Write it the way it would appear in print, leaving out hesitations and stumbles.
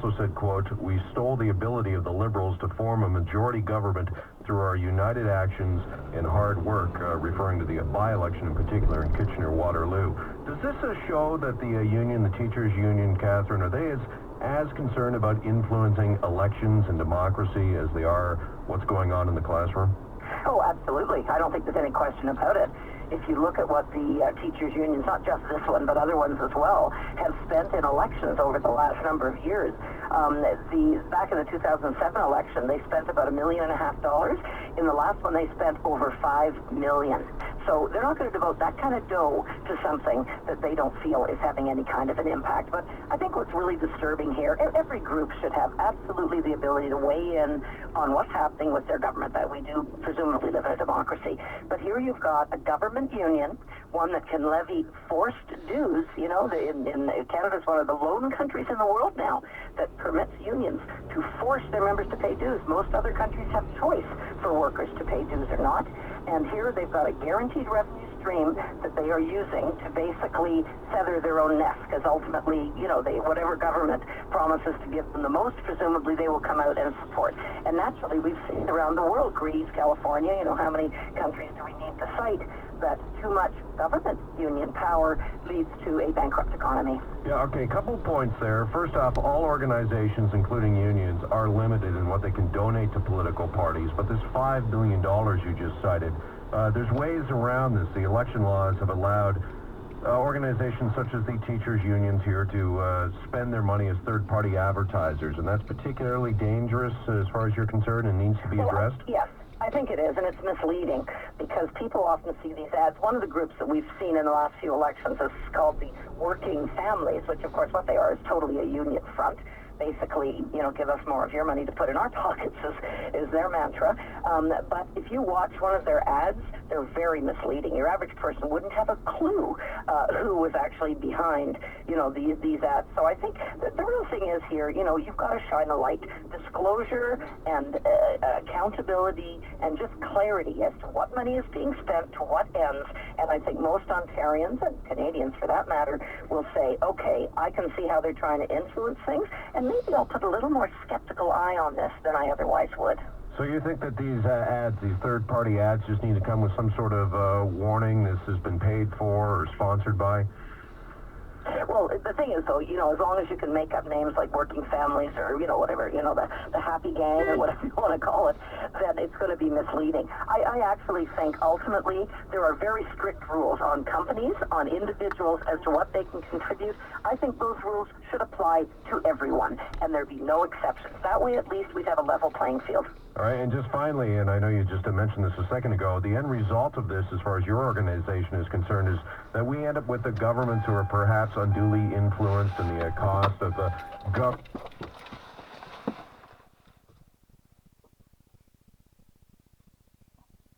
also said, quote, "We stole the ability of the Liberals to form a majority government through our united actions and hard work," referring to the by-election in particular in Kitchener-Waterloo. Does this show that the union, the teachers' union, Catherine, are they as concerned about influencing elections and democracy as they are what's going on in the classroom? Oh, absolutely. I don't think there's any question about it. If you look at what the teachers' unions, not just this one, but other ones as well, have spent in elections over the last number of years. Back in the 2007 election, they spent about $1.5 million. In the last one, they spent over $5 million. So they're not going to devote that kind of dough to something that they don't feel is having any kind of an impact. But I think what's really disturbing here, every group should have absolutely the ability to weigh in on what's happening with their government, that we do presumably live in a democracy. But here you've got a government union, one that can levy forced dues. You know, Canada's one of the lone countries in the world now that permits unions to force their members to pay dues. Most other countries have choice for workers to pay dues or not. And here they've got a guaranteed revenue stream that they are using to basically feather their own nest, because ultimately, you know, whatever government promises to give them the most, presumably they will come out and support. And naturally, we've seen around the world, Greece, California, you know, how many countries do we need to cite, that too much government union power leads to a bankrupt economy. Yeah, okay, a couple points there. First off, all organizations, including unions, are limited in what they can donate to political parties, but this $5 billion you just cited, there's ways around this. The election laws have allowed organizations such as the teachers' unions here to spend their money as third-party advertisers, and that's particularly dangerous as far as you're concerned and needs to be addressed? Yes. I think it is, and it's misleading because people often see these ads. One of the groups that we've seen in the last few elections is called the Working Families, which, of course, what they are is totally a union front. Basically, you know, give us more of your money to put in our pockets is their mantra. But if you watch one of their ads, they're very misleading. Your average person wouldn't have a clue who was actually behind, you know, these ads. So I think the real thing is here, you know, you've got to shine a light. Disclosure and accountability and just clarity as to what money is being spent to what ends. And I think most Ontarians and Canadians, for that matter, will say, okay, I can see how they're trying to influence things, and maybe I'll put a little more skeptical eye on this than I otherwise would. So you think that these ads, these third-party ads, just need to come with some sort of warning, this has been paid for or sponsored by? Well, the thing is, though, you know, as long as you can make up names like Working Families or, you know, whatever, you know, the Happy Gang or whatever you want to call it, then it's going to be misleading. I actually think ultimately there are very strict rules on companies, on individuals as to what they can contribute. I think those rules should apply to everyone, and there'd be no exceptions. That way, at least, we'd have a level playing field. All right, and just finally, and I know you just mentioned this a second ago, the end result of this, as far as your organization is concerned, is that we end up with the governments who are perhaps unduly influenced in the cost of the